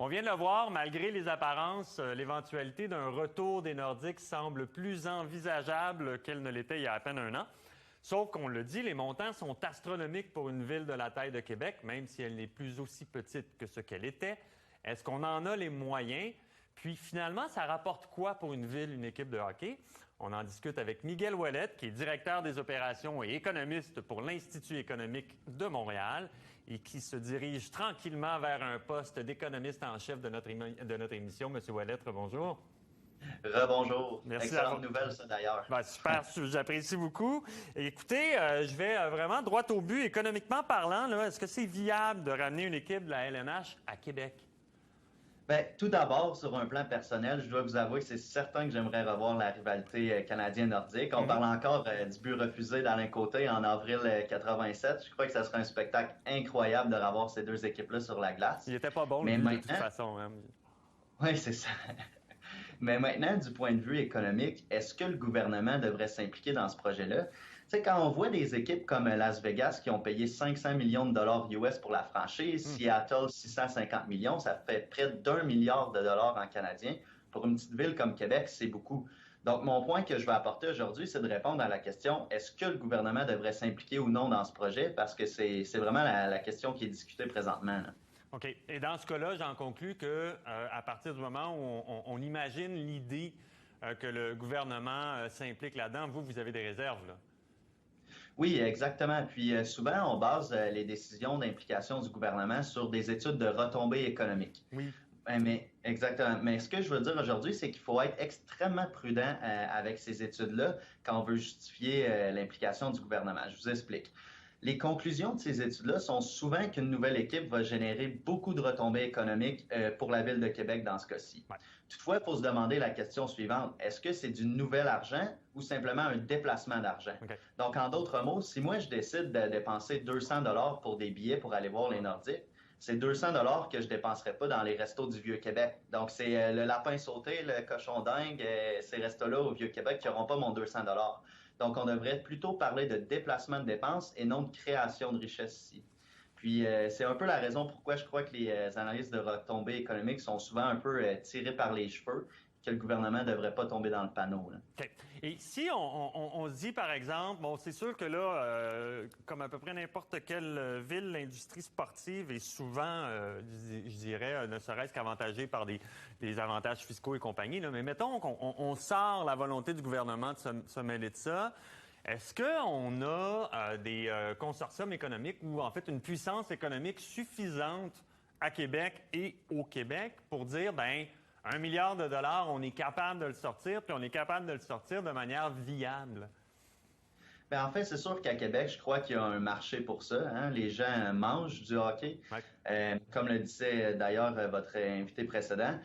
On vient de le voir, malgré les apparences, l'éventualité d'un retour des Nordiques semble plus envisageable qu'elle ne l'était il y a à peine un an. Sauf qu'on le dit, les montants sont astronomiques pour une ville de la taille de Québec, même si elle n'est plus aussi petite que ce qu'elle était. Est-ce qu'on en a les moyens? Puis finalement, ça rapporte quoi pour une ville, une équipe de hockey? On en discute avec Miguel Ouellette, qui est directeur des opérations et économiste pour l'Institut économique de Montréal et qui se dirige tranquillement vers un poste d'économiste en chef de notre émission. Monsieur Ouellette, bonjour. Rebonjour. Merci Excellente nouvelle, ça, d'ailleurs. Ben, super, j'apprécie beaucoup. Écoutez, je vais vraiment droit au but. Économiquement parlant, est-ce que c'est viable de ramener une équipe de la LNH à Québec? Bien, tout d'abord, sur un plan personnel, je dois vous avouer que c'est certain que j'aimerais revoir la rivalité canadien-nordique. On parle encore du but refusé d'Alain Côté en avril 87. Je crois que ça serait un spectacle incroyable de revoir ces deux équipes-là sur la glace. Il était pas bon, Mais lui, maintenant... de toute façon. Hein. Oui, c'est ça. Mais maintenant, du point de vue économique, est-ce que le gouvernement devrait s'impliquer dans ce projet-là? Tu sais, quand on voit des équipes comme Las Vegas qui ont payé 500 millions de dollars US pour la franchise, Seattle 650 millions, ça fait près d'1 milliard de dollars en canadien. Pour une petite ville comme Québec, c'est beaucoup. Donc, mon point que je vais apporter aujourd'hui, c'est de répondre à la question, est-ce que le gouvernement devrait s'impliquer ou non dans ce projet? Parce que c'est vraiment la question qui est discutée présentement, là. OK. Et dans ce cas-là, j'en conclus que à partir du moment où on imagine l'idée que le gouvernement s'implique là-dedans, vous avez des réserves, là. Oui, exactement. Puis souvent, on base les décisions d'implication du gouvernement sur des études de retombées économiques. Oui. Mais exactement. Mais ce que je veux dire aujourd'hui, c'est qu'il faut être extrêmement prudent avec ces études-là quand on veut justifier l'implication du gouvernement. Je vous explique. Les conclusions de ces études-là sont souvent qu'une nouvelle équipe va générer beaucoup de retombées économiques pour la Ville de Québec dans ce cas-ci. Ouais. Toutefois, il faut se demander la question suivante. Est-ce que c'est du nouvel argent ou simplement un déplacement d'argent? Okay. Donc, en d'autres mots, si moi, je décide de dépenser 200 $ pour des billets pour aller voir les Nordiques, c'est 200 $ que je dépenserai pas dans les restos du Vieux-Québec. Donc, c'est le lapin sauté, le cochon dingue, ces restos-là au Vieux-Québec qui n'auront pas mon 200 $. Donc, on devrait plutôt parler de déplacement de dépenses et non de création de richesse ici. Puis, c'est un peu la raison pourquoi je crois que les analyses de retombées économiques sont souvent un peu tirées par les cheveux, que le gouvernement ne devrait pas tomber dans le panneau, là. Okay. Et si on se dit, par exemple, bon, c'est sûr que là, comme à peu près n'importe quelle ville, l'industrie sportive est souvent, je dirais, ne serait-ce qu'avantagée par des avantages fiscaux et compagnie, là. Mais mettons qu'on sort la volonté du gouvernement de se mêler de ça. Est-ce qu'on a des consortiums économiques ou, en fait, une puissance économique suffisante à Québec et au Québec pour dire, ben 1 milliard de dollars, on est capable de le sortir, puis on est capable de le sortir de manière viable? Bien, en fait, c'est sûr qu'à Québec, je crois qu'il y a un marché pour ça. Hein? Les gens mangent du hockey, ouais. Comme le disait d'ailleurs votre invité précédent.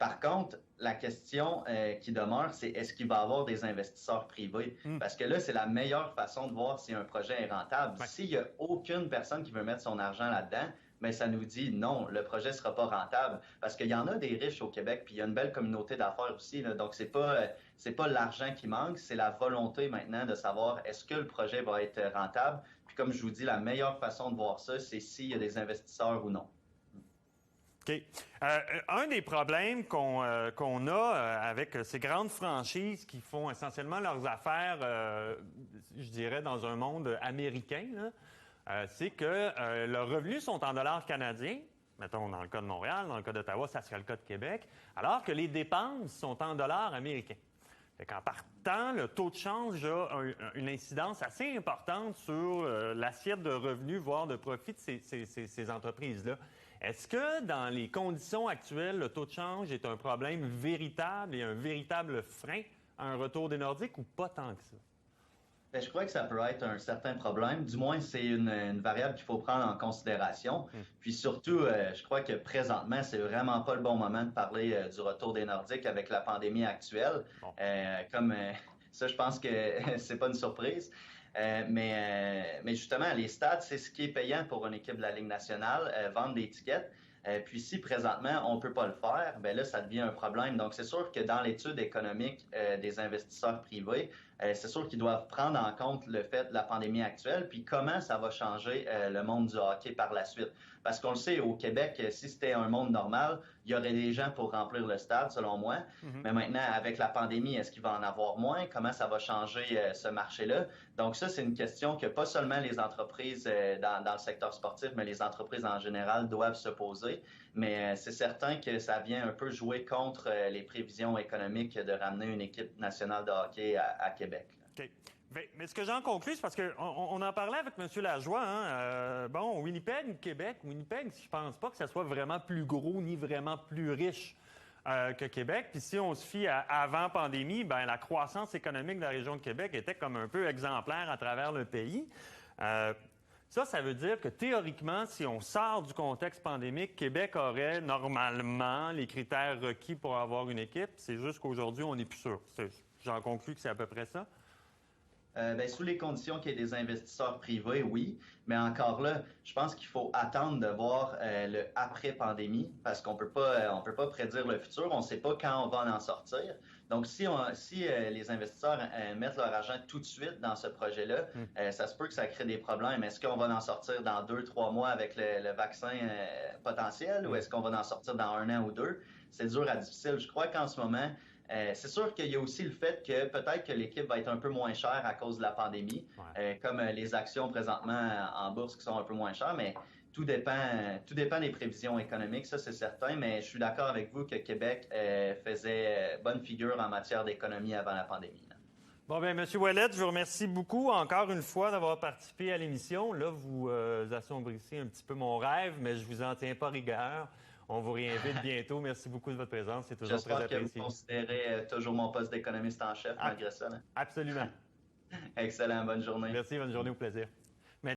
Par contre, la question qui demeure, c'est est-ce qu'il va y avoir des investisseurs privés? Parce que là, c'est la meilleure façon de voir si un projet est rentable. Ouais. S'il n'y a aucune personne qui veut mettre son argent là-dedans, mais ça nous dit non, le projet sera pas rentable. Parce qu'il y en a des riches au Québec, puis il y a une belle communauté d'affaires aussi, là. Donc, c'est pas l'argent qui manque, c'est la volonté maintenant de savoir est-ce que le projet va être rentable. Puis comme je vous dis, la meilleure façon de voir ça, c'est s'il y a des investisseurs ou non. OK. Un des problèmes qu'on a avec ces grandes franchises qui font essentiellement leurs affaires, je dirais, dans un monde américain, là, c'est que leurs revenus sont en dollars canadiens, mettons dans le cas de Montréal, dans le cas d'Ottawa, ça serait le cas de Québec, alors que les dépenses sont en dollars américains. Fait qu'en partant, le taux de change a une incidence assez importante sur l'assiette de revenus, voire de profit de ces entreprises-là. Est-ce que dans les conditions actuelles, le taux de change est un problème véritable et un véritable frein à un retour des Nordiques ou pas tant que ça? Bien, je crois que ça peut être un certain problème. Du moins, c'est une variable qu'il faut prendre en considération. Puis surtout, je crois que présentement, c'est vraiment pas le bon moment de parler du retour des Nordiques avec la pandémie actuelle. Bon. Ça, je pense que c'est pas une surprise. Mais justement, les stades, c'est ce qui est payant pour une équipe de la Ligue nationale, vendre des tickets. Puis si présentement, on peut pas le faire, ben là, ça devient un problème. Donc, c'est sûr que dans l'étude économique des investisseurs privés, c'est sûr qu'ils doivent prendre en compte le fait de la pandémie actuelle, puis comment ça va changer le monde du hockey par la suite. Parce qu'on le sait, au Québec, si c'était un monde normal, il y aurait des gens pour remplir le stade, selon moi. Mais maintenant, avec la pandémie, est-ce qu'il va en avoir moins? Comment ça va changer ce marché-là? Donc ça, c'est une question que pas seulement les entreprises dans le secteur sportif, mais les entreprises en général doivent se poser. Mais c'est certain que ça vient un peu jouer contre les prévisions économiques de ramener une équipe nationale de hockey à Québec. OK. Mais ce que j'en conclus, c'est parce qu'on en parlait avec M. Lajoie. Bon, Winnipeg, Québec, Winnipeg, je pense pas que ça soit vraiment plus gros ni vraiment plus riche que Québec. Puis si on se fie à avant pandémie, ben la croissance économique de la région de Québec était comme un peu exemplaire à travers le pays. Ça veut dire que théoriquement, si on sort du contexte pandémique, Québec aurait normalement les critères requis pour avoir une équipe. C'est juste qu'aujourd'hui, on n'est plus sûr. J'en conclus que c'est à peu près ça. Sous les conditions qu'il y ait des investisseurs privés, oui. Mais encore là, je pense qu'il faut attendre de voir le après-pandémie parce qu'on peut pas prédire le futur. On ne sait pas quand on va en sortir. Donc, si les investisseurs mettent leur argent tout de suite dans ce projet-là, ça se peut que ça crée des problèmes. Est-ce qu'on va en sortir dans 2-3 mois avec le vaccin potentiel ou est-ce qu'on va en sortir dans 1 an ou 2? C'est dur à difficile. Je crois qu'en ce moment, c'est sûr qu'il y a aussi le fait que peut-être que l'équipe va être un peu moins chère à cause de la pandémie, comme les actions présentement en bourse qui sont un peu moins chères, mais tout dépend des prévisions économiques, ça c'est certain, mais je suis d'accord avec vous que Québec faisait bonne figure en matière d'économie avant la pandémie. Là. Bon, bien, M. Ouellet, je vous remercie beaucoup encore une fois d'avoir participé à l'émission. Là, vous assombrissez un petit peu mon rêve, mais je vous en tiens pas rigueur. On vous réinvite bientôt. Merci beaucoup de votre présence. C'est toujours très apprécié. J'espère que vous considérez toujours mon poste d'économiste en chef malgré ça. Là. Absolument. Excellent. Bonne journée. Merci. Bonne journée. Au plaisir.